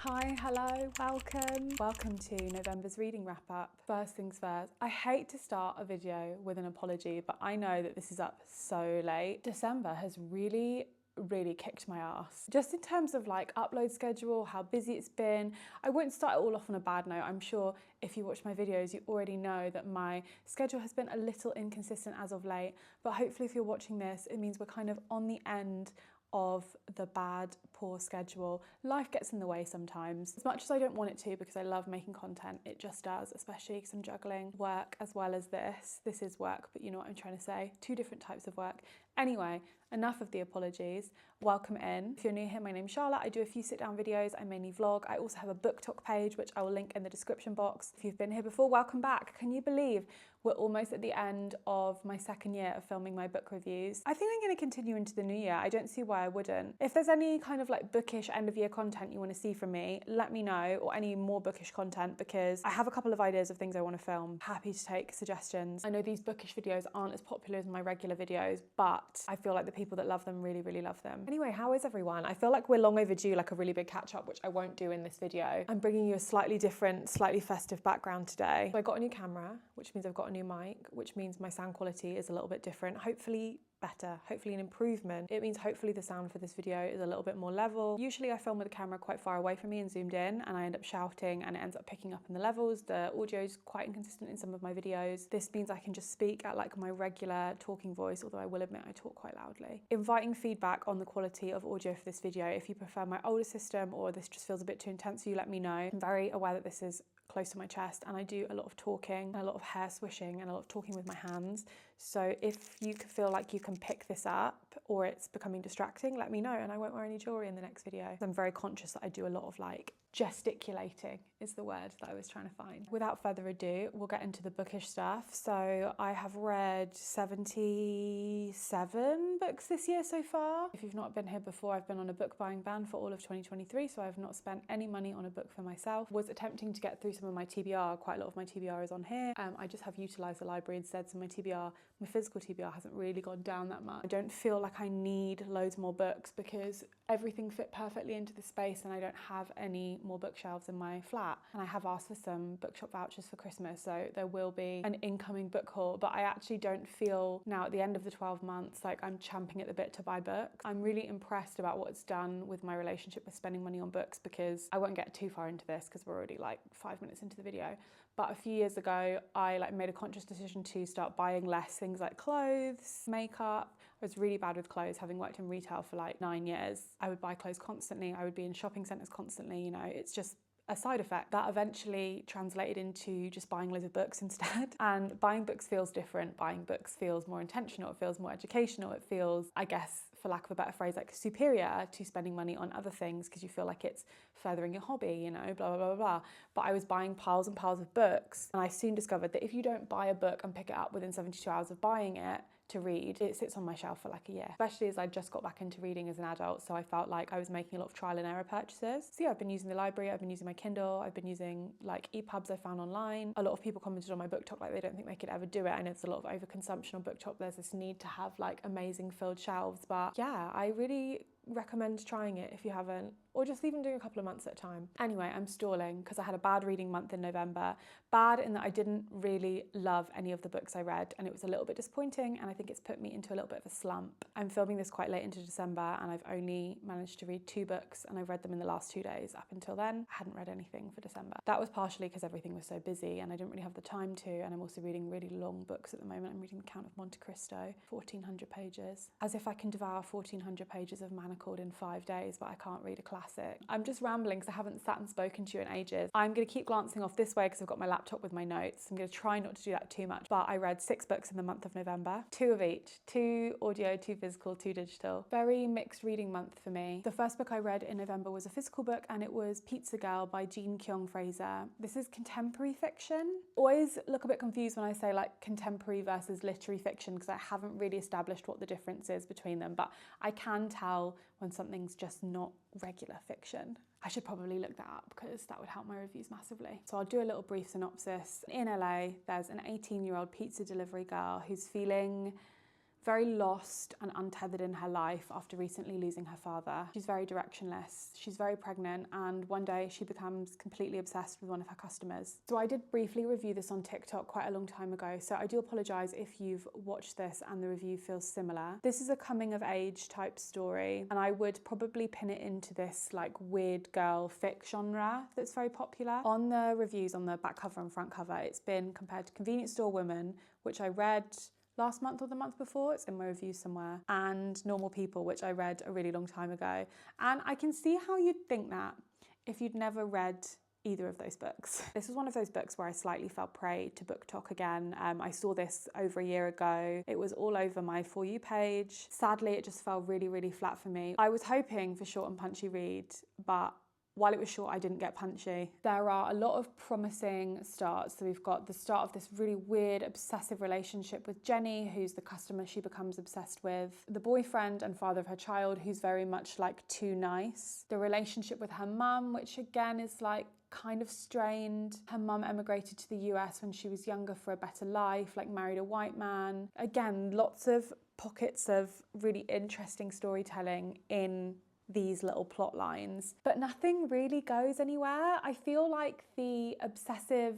Hi, hello, welcome. Welcome to November's reading wrap up. First things first, I hate to start a video with an apology, but I know that this is up so late. December has really kicked my ass. Just in terms of like upload schedule, how busy it's been. I won't start it all off on a bad note. I'm sure if you watch my videos, you already know that my schedule has been a little inconsistent as of late, but hopefully if you're watching this, it means we're kind of on the end of the bad, poor schedule. Life gets in the way sometimes. As much as I don't want it to because I love making content, it just does, especially because I'm juggling work as well as this. This is work, but you know what I'm trying to say. Two different types of work. Anyway, enough of the apologies. Welcome in. If you're new here, my name's Charlotte. I do a few sit down videos. I mainly vlog. I also have a book talk page, which I will link in the description box. If you've been here before, welcome back. Can you believe we're almost at the end of my second year of filming my book reviews? I think I'm going to continue into the new year. I don't see why I wouldn't. If there's any kind of like bookish end of year content you want to see from me, let me know, or any more bookish content, because I have a couple of ideas of things I want to film. Happy to take suggestions. I know these bookish videos aren't as popular as my regular videos, but I feel like the people that love them really love them. Anyway, how is everyone? I feel like we're long overdue, like a really big catch up, which I won't do in this video. I'm bringing you a slightly different, slightly festive background today. So I got a new camera, which means I've got a new mic, which means my sound quality is a little bit different. Hopefully better, hopefully an improvement. It means hopefully the sound for this video is a little bit more level. Usually I film with the camera quite far away from me and zoomed in, and I end up shouting and it ends up picking up in the levels. The audio is quite inconsistent in some of my videos. This means I can just speak at like my regular talking voice, although I will admit I talk quite loudly. Inviting feedback on the quality of audio for this video. If you prefer my older system or this just feels a bit too intense for you, let me know. I'm very aware that this is close to my chest and I do a lot of talking and a lot of hair swishing and a lot of talking with my hands. So if you feel like you can pick this up or it's becoming distracting, let me know and I won't wear any jewelry in the next video. I'm very conscious that I do a lot of like gesticulating is the word that I was trying to find. Without further ado, we'll get into the bookish stuff. So I have read 77 books this year so far. If you've not been here before, I've been on a book buying ban for all of 2023, so I've not spent any money on a book for myself. Was attempting to get through some of my TBR. Quite a lot of my TBR is on here. I just have utilised the library instead, so my TBR, my physical TBR hasn't really gone down that much. I don't feel like I need loads more books because everything fit perfectly into the space and I don't have any more bookshelves in my flat. And I have asked for some bookshop vouchers for Christmas, so there will be an incoming book haul, but I actually don't feel now at the end of the 12 months like I'm champing at the bit to buy books. I'm really impressed about what it's done with my relationship with spending money on books, because I won't get too far into this because we're already like 5 minutes into the video, but a few years ago I like made a conscious decision to start buying less things like clothes, makeup. I was really bad with clothes, having worked in retail for like 9 years. I would buy clothes constantly, I would be in shopping centres constantly, you know, it's just a side effect that eventually translated into just buying loads of books instead. And buying books feels different. Buying books feels more intentional, it feels more educational, it feels, I guess, for lack of a better phrase, like superior to spending money on other things because you feel like it's furthering your hobby, you know, blah, blah, blah, blah. But I was buying piles and piles of books, and I soon discovered that if you don't buy a book and pick it up within 72 hours of buying it to read, it sits on my shelf for like a year, especially as I just got back into reading as an adult, so I felt like I was making a lot of trial and error purchases. So yeah, I've been using the library, I've been using my Kindle, I've been using like EPUBs I found online. A lot of people commented on my book talk like they don't think they could ever do it. I know there's a lot of overconsumption on book talk, there's this need to have like amazing filled shelves, but yeah, I really recommend trying it if you haven't, or just even doing a couple of months at a time. Anyway, I'm stalling because I had a bad reading month in November. Bad in that I didn't really love any of the books I read and it was a little bit disappointing, and I think it's put me into a little bit of a slump. I'm filming this quite late into December and I've only managed to read 2 books and I've read them in the last 2 days. Up until then, I hadn't read anything for December. That was partially because everything was so busy and I didn't really have the time to, and I'm also reading really long books at the moment. I'm reading The Count of Monte Cristo, 1400 pages. As if I can devour 1400 pages of Manacled in 5 days, but I can't read a classic. I'm just rambling because I haven't sat and spoken to you in ages. I'm going to keep glancing off this way because I've got my laptop with my notes. I'm going to try not to do that too much, but I read 6 books in the month of November, 2 of each, 2 audio, 2 physical, 2 digital. Very mixed reading month for me. The first book I read in November was a physical book and it was Pizza Girl by Jean Kyung Fraser. This is contemporary fiction. Always look a bit confused when I say like contemporary versus literary fiction because I haven't really established what the difference is between them, but I can tell when something's just not regular fiction. I should probably look that up because that would help my reviews massively. So I'll do a little brief synopsis. In LA, there's an 18-year-old pizza delivery girl who's feeling very lost and untethered in her life after recently losing her father. She's very directionless. She's very pregnant, and one day she becomes completely obsessed with one of her customers. So I did briefly review this on TikTok quite a long time ago, so I do apologise if you've watched this and the review feels similar. This is a coming of age type story, and I would probably pin it into this like weird girl fic genre that's very popular. On the reviews on the back cover and front cover, it's been compared to Convenience Store Woman, which I read last month or the month before, it's in my review somewhere, and Normal People, which I read a really long time ago. And I can see how you'd think that if you'd never read either of those books. This was one of those books where I slightly fell prey to BookTok again. I saw this over a year ago. It was all over my For You page. Sadly, it just fell really, really flat for me. I was hoping for short and punchy reads, but while it was short, I didn't get punchy. There are a lot of promising starts. So we've got the start of this really weird, obsessive relationship with Jenny, who's the customer she becomes obsessed with. The boyfriend and father of her child, who's very much like too nice. The relationship with her mum, which again is like kind of strained. Her mum emigrated to the US when she was younger for a better life, like married a white man. Again, lots of pockets of really interesting storytelling in these little plot lines, but nothing really goes anywhere. I feel like the obsessive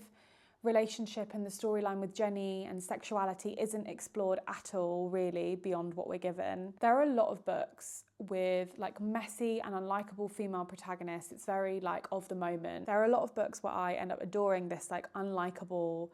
relationship and the storyline with Jenny and sexuality isn't explored at all, really, beyond what we're given. There are a lot of books with like messy and unlikable female protagonists. It's very like of the moment. There are a lot of books where I end up adoring this like unlikable,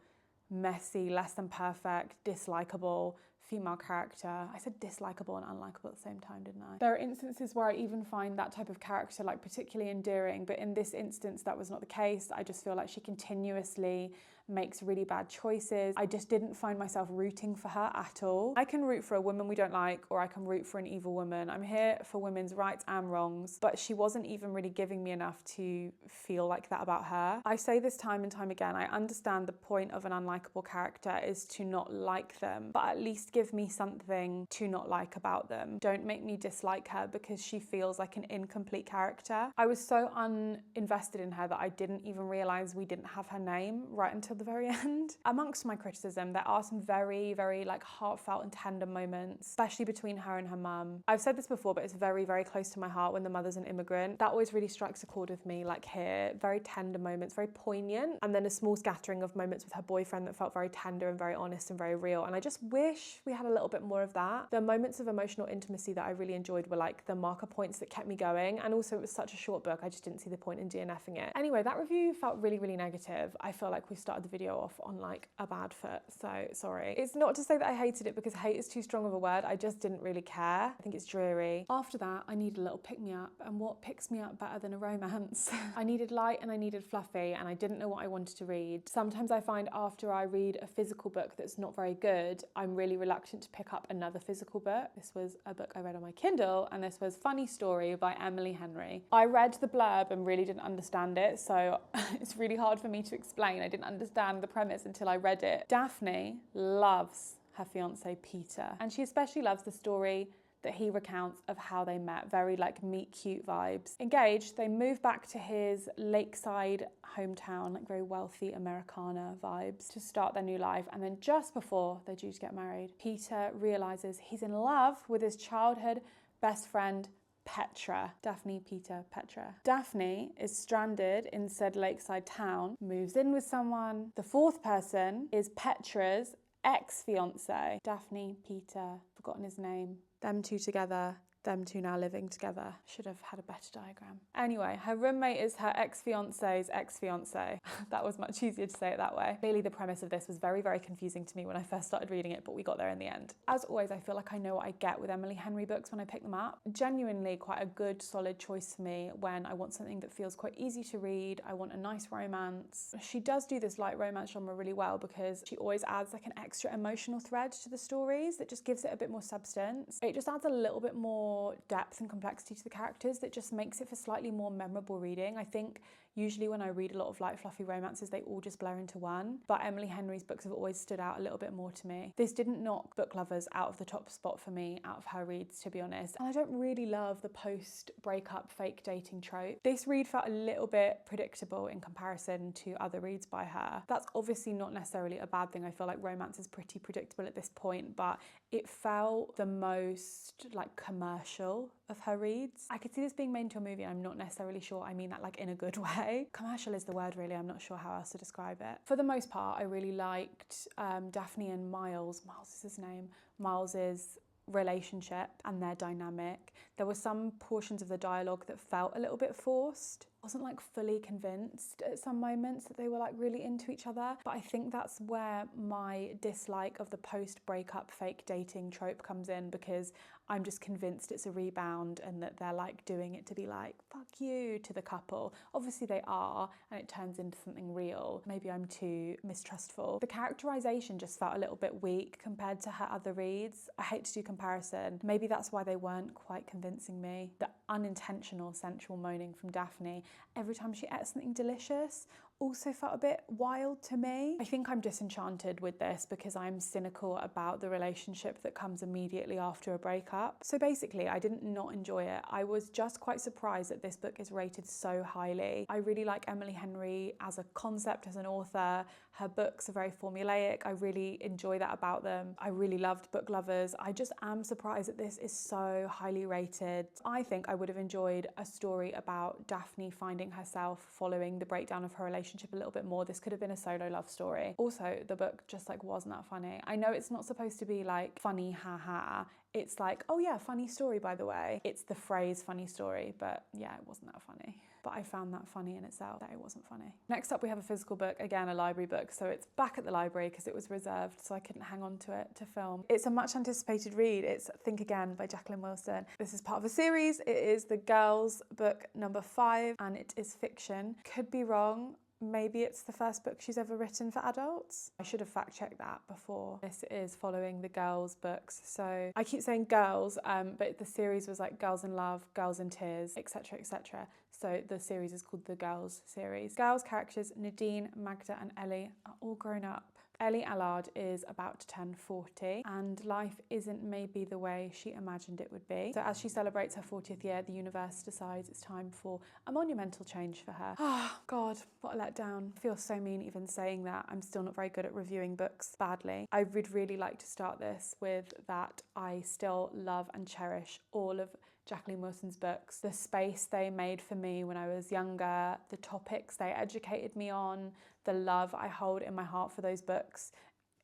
messy, less than perfect, dislikable female character. I said dislikable and unlikable at the same time, didn't I? There are instances where I even find that type of character like particularly endearing, but in this instance that was not the case. I just feel like she continuously makes really bad choices. I just didn't find myself rooting for her at all. I can root for a woman we don't like, or I can root for an evil woman. I'm here for women's rights and wrongs, but she wasn't even really giving me enough to feel like that about her. I say this time and time again, I understand the point of an unlikable character is to not like them, but at least give me something to not like about them. Don't make me dislike her because she feels like an incomplete character. I was so uninvested in her that I didn't even realise we didn't have her name right until the very end. Amongst my criticism, there are some very, very like heartfelt and tender moments, especially between her and her mum. I've said this before, but it's very, very close to my heart when the mother's an immigrant. That always really strikes a chord with me, like here. Very tender moments, very poignant, and then a small scattering of moments with her boyfriend that felt very tender and very honest and very real. And I just wish we had a little bit more of that. The moments of emotional intimacy that I really enjoyed were like the marker points that kept me going, and also it was such a short book, I just didn't see the point in DNFing it. Anyway, that review felt really, really negative. I feel like we started the video off on like a bad foot, so sorry. It's not to say that I hated it because hate is too strong of a word, I just didn't really care. I think it's dreary. After that, I needed a little pick-me-up, and what picks me up better than a romance? I needed light and I needed fluffy, and I didn't know what I wanted to read. Sometimes I find after I read a physical book that's not very good, I'm really reluctant to pick up another physical book. This was a book I read on my Kindle, and this was Funny Story by Emily Henry. I read the blurb and really didn't understand it, so it's really hard for me to explain. I didn't understand the premise until I read it. Daphne loves her fiance Peter, and she especially loves the story that he recounts of how they met. Very like meet cute vibes. Engaged, they move back to his lakeside hometown, like very wealthy Americana vibes, to start their new life. And then just before they're due to get married, Peter realizes he's in love with his childhood best friend Petra. Daphne, Peter, Petra. Daphne is stranded in said lakeside town, moves in with someone. The fourth person is Petra's ex-fiance. Daphne, Peter, forgotten his name. Them two together, them two now living together. Should have had a better diagram. Anyway, her roommate is her ex-fiance's ex-fiance. That was much easier to say it that way. Clearly the premise of this was very, very confusing to me when I first started reading it, but we got there in the end. As always, I feel like I know what I get with Emily Henry books when I pick them up. Genuinely quite a good, solid choice for me when I want something that feels quite easy to read. I want a nice romance. She does do this light romance genre really well because she always adds like an extra emotional thread to the stories that just gives it a bit more substance. It just adds a little bit more more depth and complexity to the characters that just makes it for slightly more memorable reading. I think usually when I read a lot of light fluffy romances, they all just blur into one, but Emily Henry's books have always stood out a little bit more to me. This didn't knock book lovers out of the top spot for me out of her reads, to be honest. And I don't really love the post-breakup fake dating trope. This read felt a little bit predictable in comparison to other reads by her. That's obviously not necessarily a bad thing. I feel like romance is pretty predictable at this point, but it felt the most like commercial of her reads. I could see this being made into a movie, and I'm not necessarily sure I mean that like in a good way. Commercial is the word really, I'm not sure how else to describe it. For the most part, I really liked Daphne and Miles is his name, Miles's relationship and their dynamic. There were some portions of the dialogue that felt a little bit forced. I wasn't like fully convinced at some moments that they were like really into each other, but I think that's where my dislike of the post-breakup fake dating trope comes in, because I'm just convinced it's a rebound and that they're like doing it to be like, fuck you to the couple. Obviously they are, and it turns into something real. Maybe I'm too mistrustful. The characterization just felt a little bit weak compared to her other reads. I hate to do comparison. Maybe that's why they weren't quite convincing me. The unintentional sensual moaning from Daphne every time she ate something delicious also felt a bit wild to me. I think I'm disenchanted with this because I'm cynical about the relationship that comes immediately after a breakup. So basically, I didn't not enjoy it. I was just quite surprised that this book is rated so highly. I really like Emily Henry as a concept, as an author. Her books are very formulaic. I really enjoy that about them. I really loved Book Lovers. I just am surprised that this is so highly rated. I think I would have enjoyed a story about Daphne finding herself following the breakdown of her relationship a little bit more. This could have been a solo love story. Also, the book just like wasn't that funny. I know it's not supposed to be like funny, haha. It's like, oh yeah, funny story by the way. It's the phrase funny story, but yeah, it wasn't that funny. But I found that funny in itself, that it wasn't funny. Next up we have a physical book, again a library book, so it's back at the library because it was reserved so I couldn't hang on to it to film. It's a much anticipated read. It's Think Again by Jacqueline Wilson. This is part of a series. It is the girls' book number 5 and it is fiction. Could be wrong. Maybe it's the first book she's ever written for adults. I should have fact-checked that before. This is following the girls' books. So I keep saying girls, but the series was like Girls in Love, Girls in Tears, etc, etc. So the series is called the Girls series. Girls characters Nadine, Magda and Ellie are all grown up. Ellie Allard is about to turn 40 and life isn't maybe the way she imagined it would be. So as she celebrates her 40th year, the universe decides it's time for a monumental change for her. Ah, God, what a letdown. I feel so mean even saying that. I'm still not very good at reviewing books badly. I would really like to start this with that I still love and cherish all of Jacqueline Wilson's books. The space they made for me when I was younger, the topics they educated me on, the love I hold in my heart for those books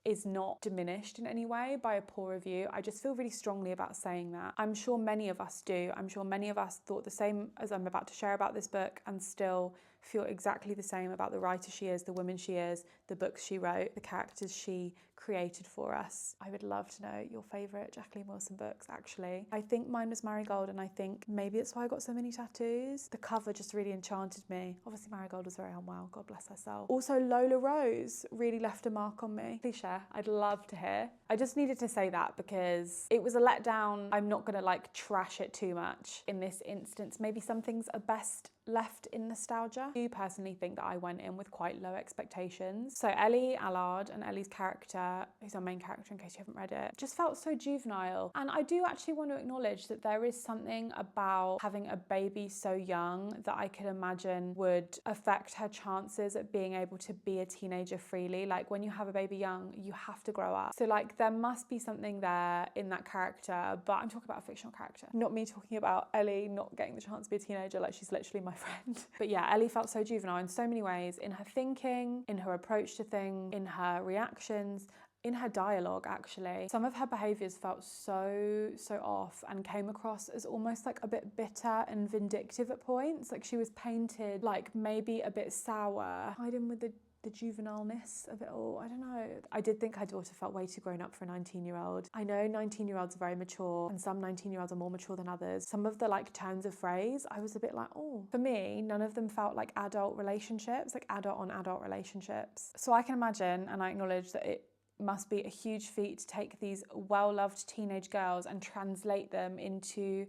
is not diminished in any way by a poor review. I just feel really strongly about saying that. I'm sure many of us do. I'm sure many of us thought the same as I'm about to share about this book and still feel exactly the same about the writer she is, the woman she is, the books she wrote, the characters she created for us. I would love to know your favourite Jacqueline Wilson books, actually. I think mine was Marigold, and I think maybe it's why I got so many tattoos. The cover just really enchanted me. Obviously Marigold was very unwell, God bless her soul. Also Lola Rose really left a mark on me. Please share, I'd love to hear. I just needed to say that because it was a letdown. I'm not gonna like trash it too much in this instance. Maybe some things are best left in nostalgia. I do personally think that I went in with quite low expectations. So Ellie Allard and Ellie's character, who's our main character in case you haven't read it, just felt so juvenile. And I do actually want to acknowledge that there is something about having a baby so young that I could imagine would affect her chances at being able to be a teenager freely. Like when you have a baby young, you have to grow up. So like there must be something there in that character, but I'm talking about a fictional character, not me talking about Ellie not getting the chance to be a teenager. Like she's literally my friend. But yeah, Ellie felt so juvenile in so many ways, in her thinking, in her approach to things, in her reactions, in her dialogue actually. Some of her behaviours felt so off and came across as almost like a bit bitter and vindictive at points. Like she was painted like maybe a bit sour, tied in with the juvenileness of it all. I don't know. I did think her daughter felt way too grown up for a 19-year-old. I know 19-year-olds are very mature and some 19-year-olds are more mature than others. Some of the like turns of phrase, I was a bit like, oh. For me, none of them felt like adult relationships, like adult on adult relationships. So I can imagine and I acknowledge that it must be a huge feat to take these well-loved teenage girls and translate them into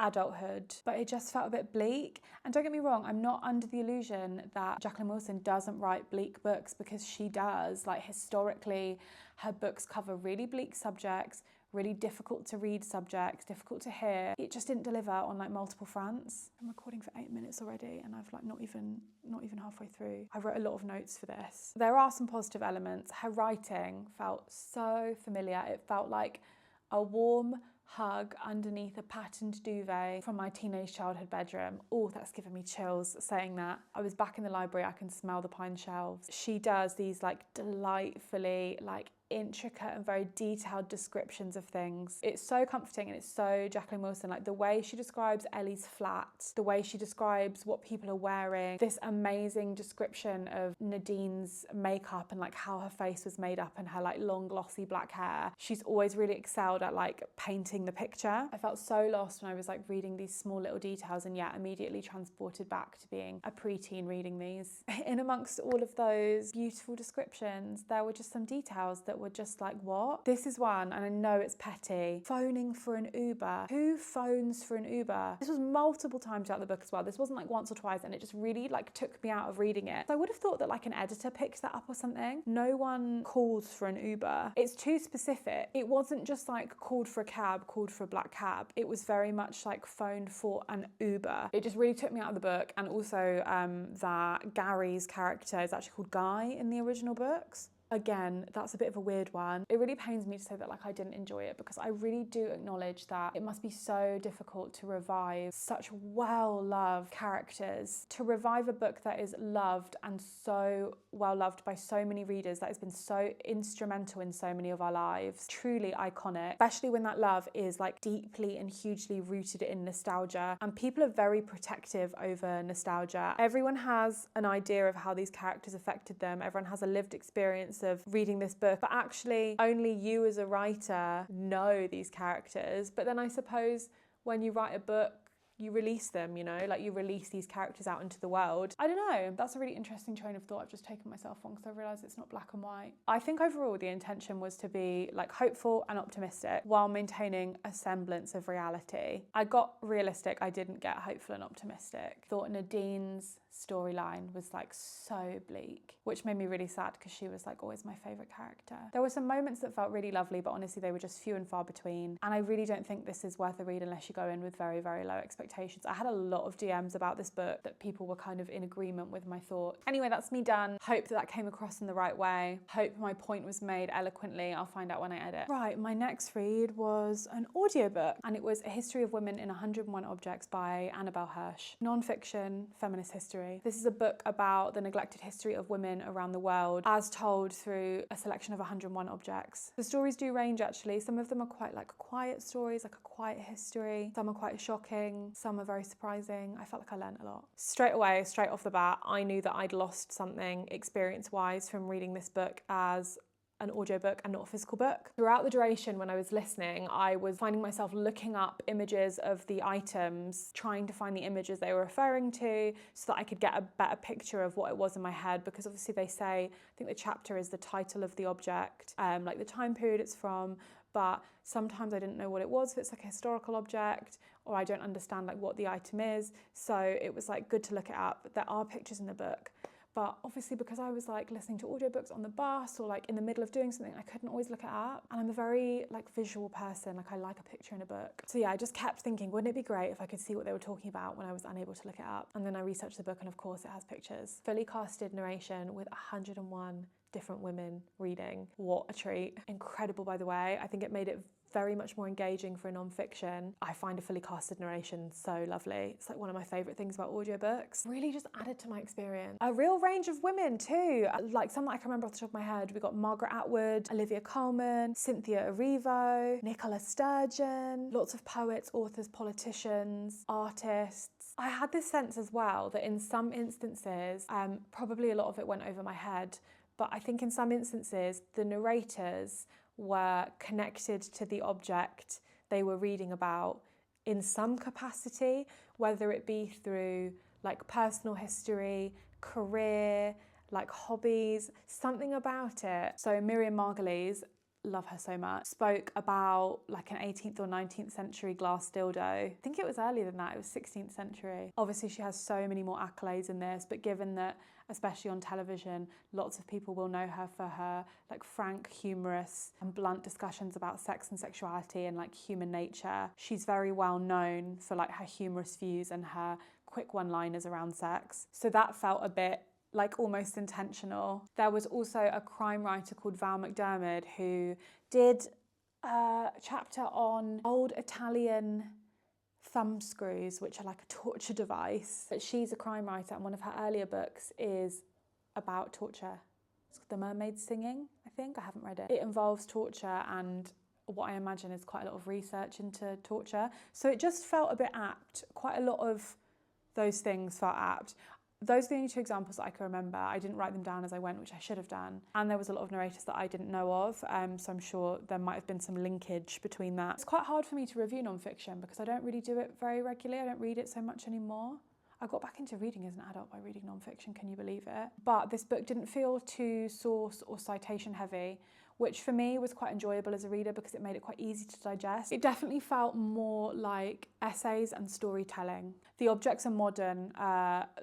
adulthood, but it just felt a bit bleak. And don't get me wrong, I'm not under the illusion that Jacqueline Wilson doesn't write bleak books, because she does. Like, historically, her books cover really bleak subjects, really difficult to read subjects, difficult to hear. It just didn't deliver on like multiple fronts. I'm recording for 8 minutes already, and I've like not even halfway through. I wrote a lot of notes for this. There are some positive elements. Her writing felt so familiar. It felt like a warm hug underneath a patterned duvet from my teenage childhood bedroom. Oh, that's given me chills saying that. I was back in the library, I can smell the pine shelves. She does these like delightfully like intricate and very detailed descriptions of things. It's so comforting, and it's so Jacqueline Wilson. Like the way she describes Ellie's flat, the way she describes what people are wearing, this amazing description of Nadine's makeup and like how her face was made up and her like long glossy black hair. She's always really excelled at like painting the picture. I felt so lost when I was like reading these small little details, and yet immediately transported back to being a preteen reading these. In amongst all of those beautiful descriptions, there were just some details that were just like, what? This is one, and I know it's petty. Phoning for an Uber. Who phones for an Uber? This was multiple times throughout the book as well. This wasn't like once or twice, and it just really like took me out of reading it. So I would have thought that like an editor picked that up or something. No one calls for an Uber. It's too specific. It wasn't just like called for a cab, called for a black cab. It was very much like phoned for an Uber. It just really took me out of the book. And also that Gary's character is actually called Guy in the original books. Again, that's a bit of a weird one. It really pains me to say that like I didn't enjoy it, because I really do acknowledge that it must be so difficult to revive such well-loved characters. To revive a book that is loved and so well-loved by so many readers, that has been so instrumental in so many of our lives. Truly iconic, especially when that love is like deeply and hugely rooted in nostalgia. And people are very protective over nostalgia. Everyone has an idea of how these characters affected them. Everyone has a lived experience of reading this book, but actually only you as a writer know these characters. But then I suppose when you write a book, you release them, you know, like you release these characters out into the world. I don't know, that's a really interesting train of thought I've just taken myself on, because I realised it's not black and white. I think overall the intention was to be like hopeful and optimistic while maintaining a semblance of reality. I got realistic, I didn't get hopeful and optimistic. Thought Nadine's storyline was like so bleak, which made me really sad, because she was like always my favourite character. There were some moments that felt really lovely, but honestly they were just few and far between, and I really don't think this is worth a read unless you go in with very, very low expectations. I had a lot of DMs about this book that people were kind of in agreement with my thoughts. Anyway, that's me done. Hope that came across in the right way. Hope my point was made eloquently. I'll find out when I edit. Right, my next read was an audiobook, and it was A History of Women in 101 Objects by Annabelle Hirsch. Non-fiction, feminist history. This is a book about the neglected history of women around the world, as told through a selection of 101 objects. The stories do range actually. Some of them are quite like quiet stories, like a quiet history. Some are quite shocking. Some are very surprising. I felt like I learned a lot. Straight away, straight off the bat, I knew that I'd lost something experience-wise from reading this book as an audiobook and not a physical book. Throughout the duration when I was listening, I was finding myself looking up images of the items, trying to find the images they were referring to so that I could get a better picture of what it was in my head, because obviously they say, I think the chapter is the title of the object, like the time period it's from, but sometimes I didn't know what it was, if it's like a historical object, or I don't understand like what the item is. So it was like good to look it up. There are pictures in the book, but obviously because I was like listening to audiobooks on the bus or like in the middle of doing something, I couldn't always look it up. And I'm a very like visual person, like I like a picture in a book. So yeah, I just kept thinking, wouldn't it be great if I could see what they were talking about when I was unable to look it up? And then I researched the book, and of course it has pictures. Fully casted narration with 101 different women reading. What a treat. Incredible, by the way. I think it made it very much more engaging for a non-fiction. I find a fully casted narration so lovely. It's like one of my favourite ththings about audiobooks. Really just added to my experience. A real range of women too. Like some that I can remember off the top of my head. We got Margaret Atwood, Olivia Colman, Cynthia Erivo, Nicola Sturgeon, lots of poets, authors, politicians, artists. I had this sense as well that in some instances, probably a lot of it went over my head, but I think in some instances, the narrators were connected to the object they were reading about in some capacity, whether it be through like personal history, career, like hobbies, something about it. So Miriam Margolyes, love her so much, spoke about like an 18th or 19th century glass dildo. I think it was earlier than that, it was 16th century. Obviously she has so many more accolades in this, but given that, especially on television, lots of people will know her for her like frank, humorous and blunt discussions about sex and sexuality and like human nature. She's very well known for like her humorous views and her quick one-liners around sex. So that felt a bit like almost intentional. There was also a crime writer called Val McDermid who did a chapter on old Italian thumb screws, which are like a torture device. But she's a crime writer and one of her earlier books is about torture. It's called The Mermaid Singing, I think. I haven't read it. It involves torture and what I imagine is quite a lot of research into torture. So it just felt a bit apt. Quite a lot of those things felt apt. Those are the only two examples that I can remember. I didn't write them down as I went, which I should have done. And there was a lot of narrators that I didn't know of, so I'm sure there might have been some linkage between that. It's quite hard for me to review non-fiction because I don't really do it very regularly. I don't read it so much anymore. I got back into reading as an adult by reading non-fiction, can you believe it? But this book didn't feel too source or citation heavy, which for me was quite enjoyable as a reader because it made it quite easy to digest. It definitely felt more like essays and storytelling. The objects are modern,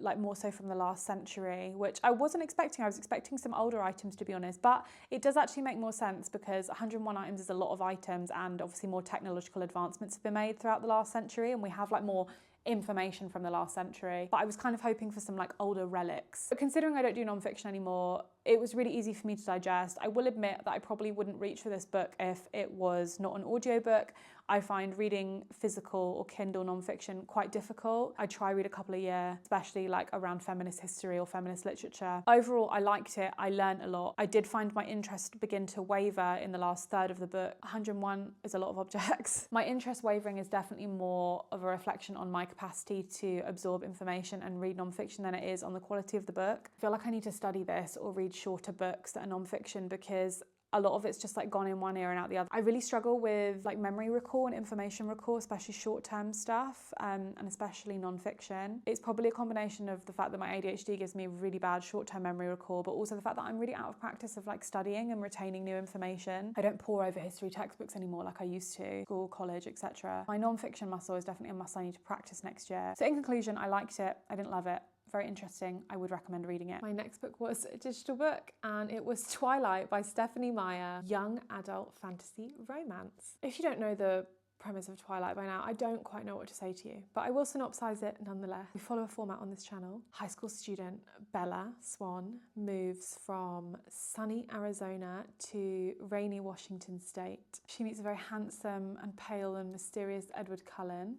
like more so from the last century, which I wasn't expecting. I was expecting some older items, to be honest, but it does actually make more sense because 101 items is a lot of items, and obviously more technological advancements have been made throughout the last century, and we have like more information from the last century. But I was kind of hoping for some like older relics. But considering I don't do non-fiction anymore, it was really easy for me to digest. I will admit that I probably wouldn't reach for this book if it was not an audiobook. I find reading physical or Kindle non-fiction quite difficult. I try read a couple a year, especially like around feminist history or feminist literature. Overall, I liked it. I learned a lot. I did find my interest begin to waver in the last third of the book. 101 is a lot of objects. My interest wavering is definitely more of a reflection on my capacity to absorb information and read non-fiction than it is on the quality of the book. I feel like I need to study this or read shorter books that are non-fiction because a lot of it's just like gone in one ear and out the other. I really struggle with like memory recall and information recall, especially short-term stuff, and especially non-fiction. It's probably a combination of the fact that my ADHD gives me really bad short-term memory recall, but also the fact that I'm really out of practice of like studying and retaining new information. I don't pore over history textbooks anymore like I used to, school, college, etc. My non-fiction muscle is definitely a muscle I need to practice next year. So in conclusion, I liked it. I didn't love it. Very interesting. I would recommend reading it. My next book was a digital book and it was Twilight by Stephanie Meyer, young adult fantasy romance. If you don't know the premise of Twilight by now, I don't quite know what to say to you, but I will synopsize it nonetheless. We follow a format on this channel. High school student Bella Swan moves from sunny Arizona to rainy Washington state. She meets a very handsome and pale and mysterious Edward Cullen.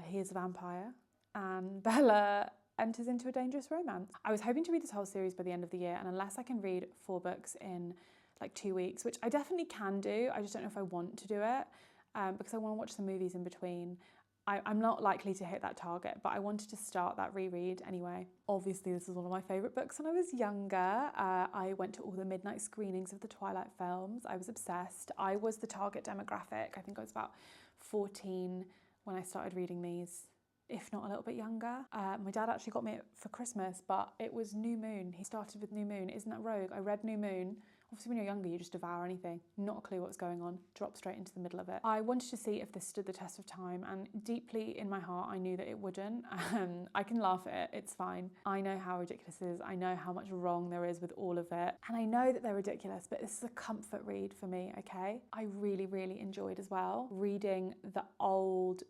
He is a vampire, and Bella enters into a dangerous romance. I was hoping to read this whole series by the end of the year, and unless I can read 4 books in like 2 weeks, which I definitely can do, I just don't know if I want to do it because I want to watch the movies in between. I'm not likely to hit that target, but I wanted to start that reread anyway. Obviously, this is one of my favourite books when I was younger. I went to all the midnight screenings of the Twilight films. I was obsessed. I was the target demographic. I think I was about 14 when I started reading these, if not a little bit younger. My dad actually got me it for Christmas, but it was New Moon. He started with New Moon. Isn't that rogue? I read New Moon. Obviously when you're younger, you just devour anything. Not a clue what's going on. Drop straight into the middle of it. I wanted to see if this stood the test of time, and deeply in my heart, I knew that it wouldn't. I can laugh at it, it's fine. I know how ridiculous it is. I know how much wrong there is with all of it. And I know that they're ridiculous, but this is a comfort read for me, okay? I really, really enjoyed as well reading the old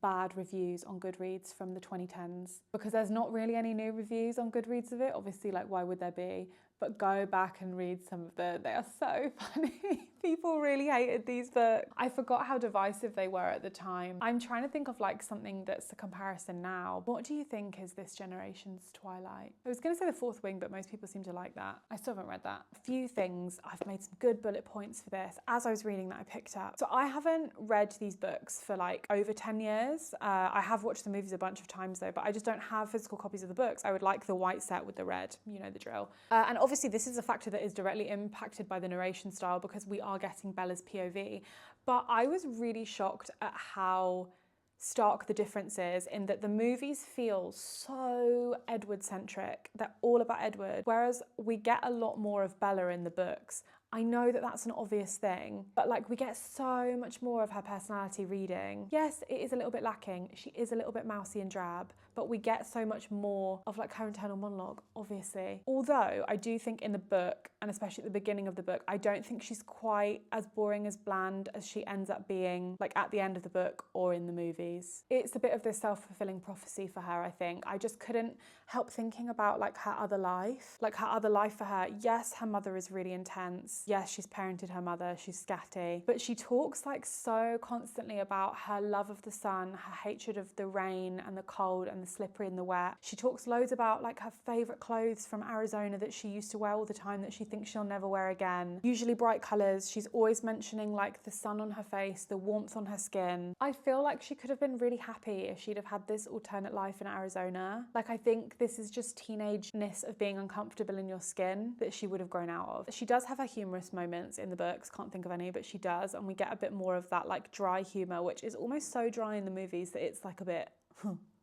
bad reviews on Goodreads from the 2010s, because there's not really any new reviews on Goodreads of it. Obviously, like, why would there be? But go back and read some of them. They are so funny. People really hated these books. I forgot how divisive they were at the time. I'm trying to think of like something that's a comparison now. What do you think is this generation's Twilight? I was gonna say The Fourth Wing, but most people seem to like that. I still haven't read that. A few things, I've made some good bullet points for this. As I was reading that, I picked up. So I haven't read these books for like over 10 years. I have watched the movies a bunch of times though, but I just don't have physical copies of the books. I would like the white set with the red, you know the drill. And obviously this is a factor that is directly impacted by the narration style because we are getting Bella's POV. But I was really shocked at how stark the difference is in that the movies feel so Edward-centric. They're all about Edward, whereas we get a lot more of Bella in the books. I know that that's an obvious thing, but like we get so much more of her personality reading. Yes, it is a little bit lacking. She is a little bit mousy and drab, but we get so much more of like her internal monologue, obviously. Although I do think in the book, and especially at the beginning of the book, I don't think she's quite as boring, as bland as she ends up being like at the end of the book or in the movies. It's a bit of this self-fulfilling prophecy for her, I think. I just couldn't help thinking about like her other life. Like her other life for her, yes, her mother is really intense. Yes, she's parented her mother, she's scatty, but she talks like so constantly about her love of the sun, her hatred of the rain and the cold and the slippery and the wet. She talks loads about like her favourite clothes from Arizona that she used to wear all the time that she thinks she'll never wear again. Usually bright colours. She's always mentioning like the sun on her face, the warmth on her skin. I feel like she could have been really happy if she'd have had this alternate life in Arizona. Like I think this is just teenage-ness of being uncomfortable in your skin that she would have grown out of. She does have her humorous moments in the books, can't think of any, but she does, and we get a bit more of that like dry humour, which is almost so dry in the movies that it's like a bit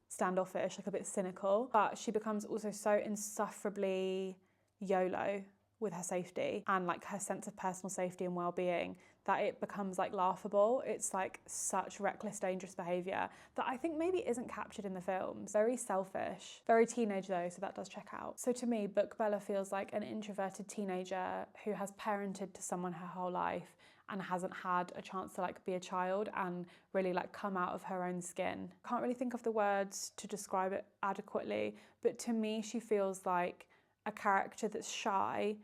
standoffish, like a bit cynical. But she becomes also so insufferably YOLO with her safety and like her sense of personal safety and well-being that it becomes like laughable. It's like such reckless, dangerous behaviour that I think maybe isn't captured in the films. Very selfish, very teenage though, so that does check out. So to me, Book Bella feels like an introverted teenager who has parented to someone her whole life and hasn't had a chance to like be a child and really like come out of her own skin. Can't really think of the words to describe it adequately, but to me she feels like a character that's shy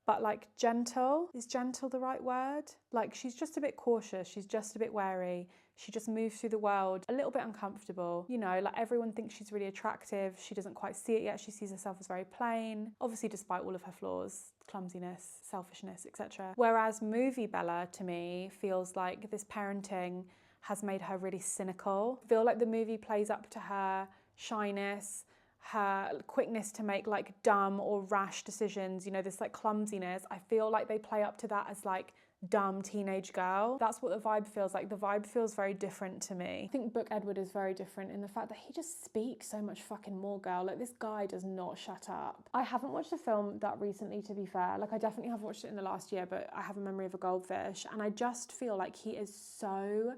but like gentle. Is gentle the right word? Like she's just a bit cautious, she's just a bit wary. She just moves through the world a little bit uncomfortable. You know, like everyone thinks she's really attractive. She doesn't quite see it yet. She sees herself as very plain. Obviously, despite all of her flaws, clumsiness, selfishness, etc. Whereas movie Bella, to me, feels like this parenting has made her really cynical. I feel like the movie plays up to her shyness, her quickness to make like dumb or rash decisions, you know, this like clumsiness. I feel like they play up to that as like dumb teenage girl. That's what the vibe feels like. The vibe feels very different to me. I think Book Edward is very different in the fact that he just speaks so much fucking more, girl. Like this guy does not shut up. I haven't watched a film that recently, to be fair. Like I definitely have watched it in the last year, but I have a memory of a goldfish, and I just feel like he is so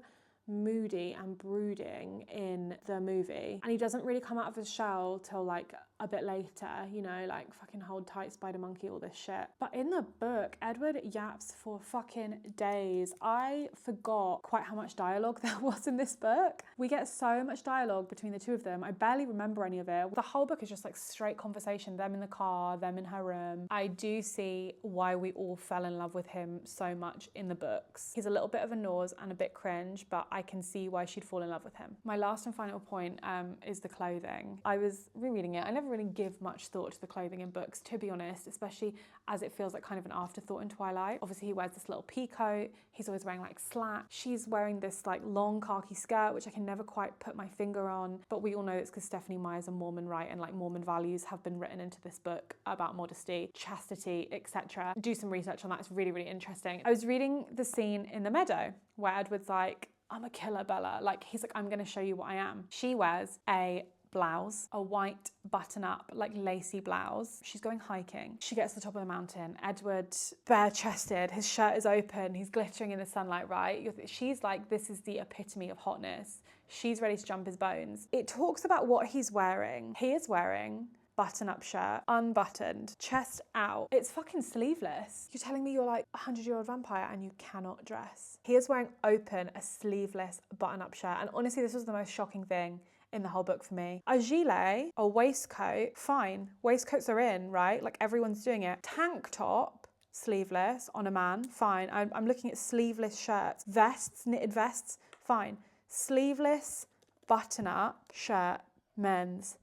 moody and brooding in the movie, and he doesn't really come out of his shell till like a bit later, you know, like fucking hold tight spider monkey, all this shit. But in the book, Edward yaps for fucking days. I forgot quite how much dialogue there was in this book. We get so much dialogue between the two of them. I barely remember any of it. The whole book is just like straight conversation, them in the car, them in her room. I do see why we all fell in love with him so much in the books. He's a little bit of a nose and a bit cringe, but I can see why she'd fall in love with him. My last and final point is the clothing. I was rereading it. I never really give much thought to the clothing in books, to be honest, especially as it feels like kind of an afterthought in Twilight. Obviously he wears this little pea coat, he's always wearing like slacks. She's wearing this like long khaki skirt, which I can never quite put my finger on, but we all know it's because Stephanie Meyer's a Mormon, right? And like Mormon values have been written into this book about modesty, chastity, etc. Do some research on that, it's really, really interesting. I was reading the scene in the meadow where Edward's like, I'm a killer, Bella. Like he's like, I'm gonna show you what I am. She wears a blouse, a white button-up, like lacy blouse. She's going hiking. She gets to the top of the mountain. Edward, bare-chested, his shirt is open, he's glittering in the sunlight, right? She's like, this is the epitome of hotness. She's ready to jump his bones. It talks about what he's wearing. He is wearing button-up shirt, unbuttoned, chest out. It's fucking sleeveless. You're telling me you're like a 100-year-old vampire and you cannot dress. He is wearing open, a sleeveless button-up shirt. And honestly, this was the most shocking thing in the whole book for me. A gilet, a waistcoat, fine. Waistcoats are in, right? Like everyone's doing it. Tank top, sleeveless on a man, fine. I'm looking at sleeveless shirts. Vests, knitted vests, fine. Sleeveless button-up shirt, men's.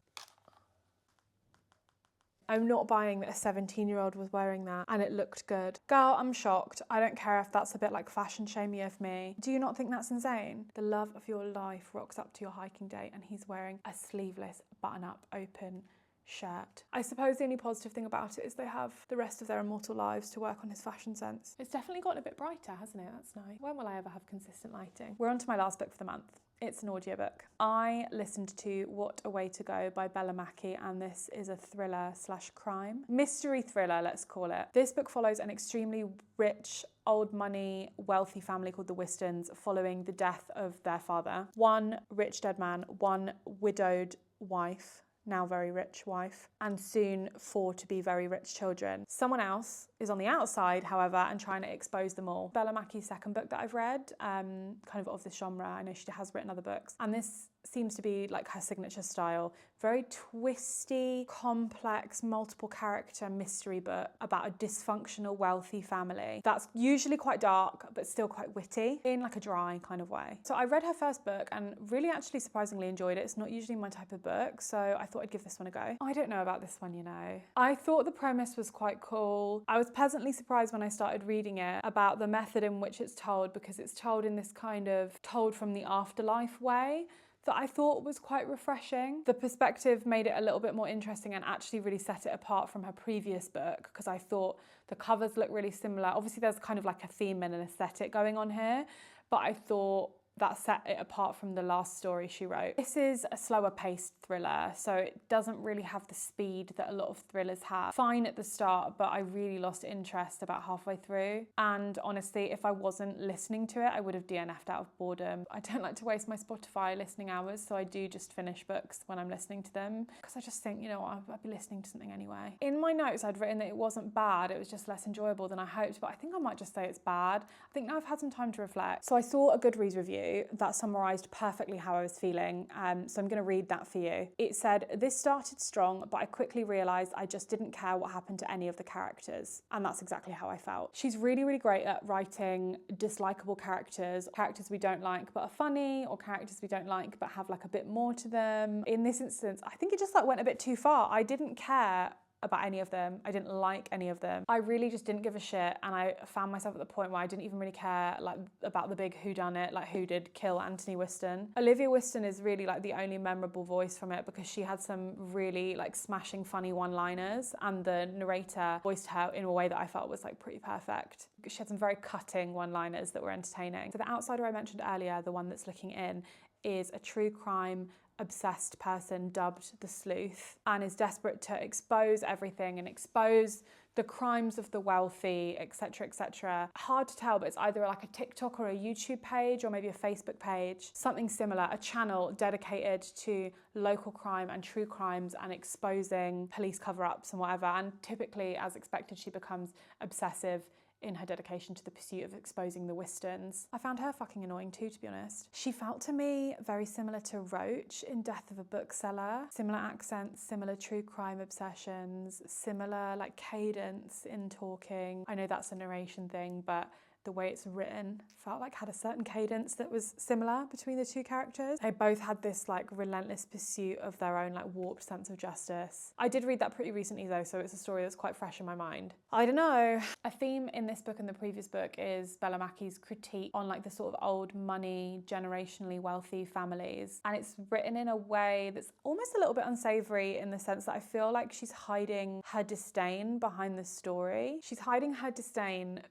I'm not buying that a 17-year-old was wearing that and it looked good. Girl, I'm shocked. I don't care if that's a bit like fashion shamey of me. Do you not think that's insane? The love of your life rocks up to your hiking date and he's wearing a sleeveless button-up open shirt. I suppose the only positive thing about it is they have the rest of their immortal lives to work on his fashion sense. It's definitely gotten a bit brighter, hasn't it? That's nice. When will I ever have consistent lighting? We're on to my last book for the month. It's an audiobook. I listened to What a Way to Go by Bella Mackie, and this is a thriller/crime. Mystery thriller, let's call it. This book follows an extremely rich, old money, wealthy family called the Wistons following the death of their father. One rich dead man, one widowed wife, now very rich wife, and soon 4 to be very rich children. Someone else is on the outside, however, and trying to expose them all. Bella Mackie's second book that I've read, kind of this genre. I know she has written other books, and this seems to be like her signature style. Very twisty, complex, multiple character mystery book about a dysfunctional, wealthy family. That's usually quite dark, but still quite witty in like a dry kind of way. So I read her first book and really actually surprisingly enjoyed it. It's not usually my type of book, so I thought I'd give this one a go. I don't know about this one, you know. I thought the premise was quite cool. I was pleasantly surprised when I started reading it about the method in which it's told, because it's told in this kind of told from the afterlife way that I thought was quite refreshing. The perspective made it a little bit more interesting and actually really set it apart from her previous book, because I thought the covers look really similar. Obviously there's kind of like a theme and an aesthetic going on here, but I thought that set it apart from the last story she wrote. This is a slower paced thriller, so it doesn't really have the speed that a lot of thrillers have. Fine at the start, but I really lost interest about halfway through. And honestly, if I wasn't listening to it, I would have DNF'd out of boredom. I don't like to waste my Spotify listening hours, so I do just finish books when I'm listening to them, because I just think, you know what, I'd be listening to something anyway. In my notes, I'd written that it wasn't bad, it was just less enjoyable than I hoped, but I think I might just say it's bad. I think now I've had some time to reflect. So I saw a Goodreads review that summarised perfectly how I was feeling, so I'm going to read that for you. It said, "This started strong, but I quickly realised I just didn't care what happened to any of the characters." And that's exactly how I felt. She's really, really great at writing dislikable characters we don't like but are funny, or characters we don't like but have like a bit more to them. In this instance, I think it just like went a bit too far. I didn't care about any of them. I didn't like any of them. I really just didn't give a shit, and I found myself at the point where I didn't even really care like about the big whodunit, like who did kill Anthony Whiston. Olivia Whiston is really like the only memorable voice from it, because she had some really like smashing funny one-liners, and the narrator voiced her in a way that I felt was like pretty perfect. She had some very cutting one-liners that were entertaining. So the outsider I mentioned earlier, the one that's looking in, is a true crime obsessed person dubbed the Sleuth, and is desperate to expose everything and expose the crimes of the wealthy, etc, etc. Hard to tell, but it's either like a TikTok or a YouTube page, or maybe a Facebook page, something similar, a channel dedicated to local crime and true crimes and exposing police cover-ups and whatever. And typically, as expected, she becomes obsessive in her dedication to the pursuit of exposing the Wistons. I found her fucking annoying too, to be honest. She felt to me very similar to Roach in Death of a Bookseller. Similar accents, similar true crime obsessions, similar like cadence in talking. I know that's a narration thing, but the way it's written felt like had a certain cadence that was similar between the two characters. They both had this like relentless pursuit of their own like warped sense of justice. I did read that pretty recently though, so it's a story that's quite fresh in my mind. I don't know. A theme in this book and the previous book is Bella Mackie's critique on like the sort of old money, generationally wealthy families. And it's written in a way that's almost a little bit unsavory, in the sense that I feel like she's hiding her disdain behind the story. She's hiding her disdain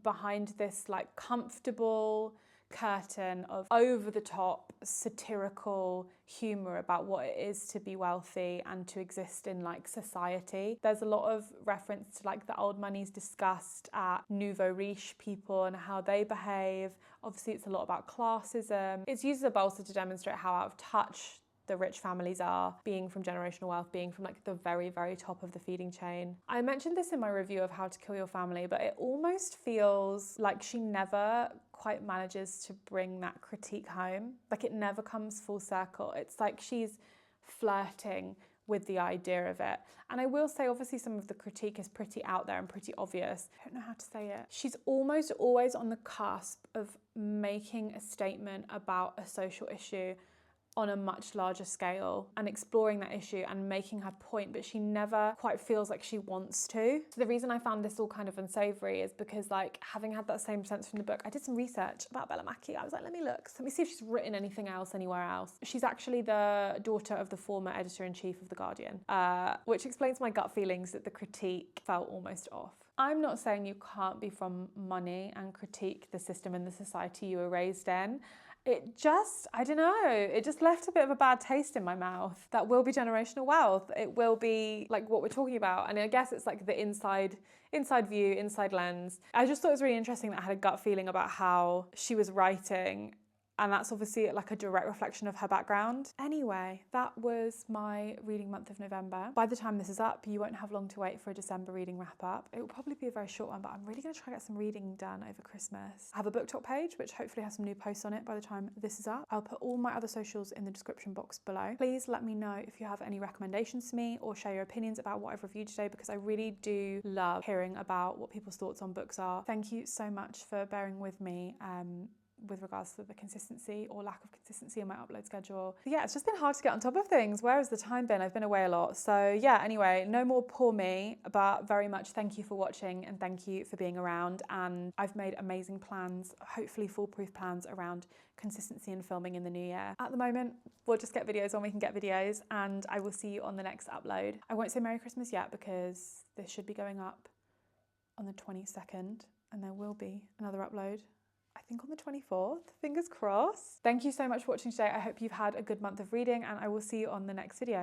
behind this like comfortable curtain of over-the-top satirical humour about what it is to be wealthy and to exist in like society. There's a lot of reference to like the old money's disgust at nouveau riche people and how they behave. Obviously it's a lot about classism. It's used as a bolster to demonstrate how out of touch the rich families are, being from generational wealth, being from like the very, very top of the feeding chain. I mentioned this in my review of How to Kill Your Family, but it almost feels like she never quite manages to bring that critique home. Like it never comes full circle. It's like she's flirting with the idea of it. And I will say, obviously some of the critique is pretty out there and pretty obvious. I don't know how to say it. She's almost always on the cusp of making a statement about a social issue on a much larger scale and exploring that issue and making her point, but she never quite feels like she wants to. So the reason I found this all kind of unsavory is because, like, having had that same sense from the book, I did some research about Bella Mackie. I was like, let me see if she's written anything else anywhere else. She's actually the daughter of the former editor-in-chief of The Guardian, which explains my gut feelings that the critique felt almost off. I'm not saying you can't be from money and critique the system and the society you were raised in. it just, I don't know, it just left a bit of a bad taste in my mouth. That will be generational wealth. It will be like what we're talking about. And I guess it's like the inside view, inside lens. I just thought it was really interesting that I had a gut feeling about how she was writing. And that's obviously like a direct reflection of her background. Anyway, that was my reading month of November. By the time this is up, you won't have long to wait for a December reading wrap up. It will probably be a very short one, but I'm really gonna try to get some reading done over Christmas. I have a book talk page, which hopefully has some new posts on it by the time this is up. I'll put all my other socials in the description box below. Please let me know if you have any recommendations for me or share your opinions about what I've reviewed today, because I really do love hearing about what people's thoughts on books are. Thank you so much for bearing with me with regards to the consistency or lack of consistency in my upload schedule. But yeah, it's just been hard to get on top of things. Where has the time been? I've been away a lot. So yeah, anyway, no more poor me, but very much thank you for watching and thank you for being around. And I've made amazing plans, hopefully foolproof plans around consistency in filming in the new year. At the moment, we'll just get videos when we can get videos, and I will see you on the next upload. I won't say Merry Christmas yet because this should be going up on the 22nd, and there will be another upload, I think, on the 24th, fingers crossed. Thank you so much for watching today. I hope you've had a good month of reading, and I will see you on the next video.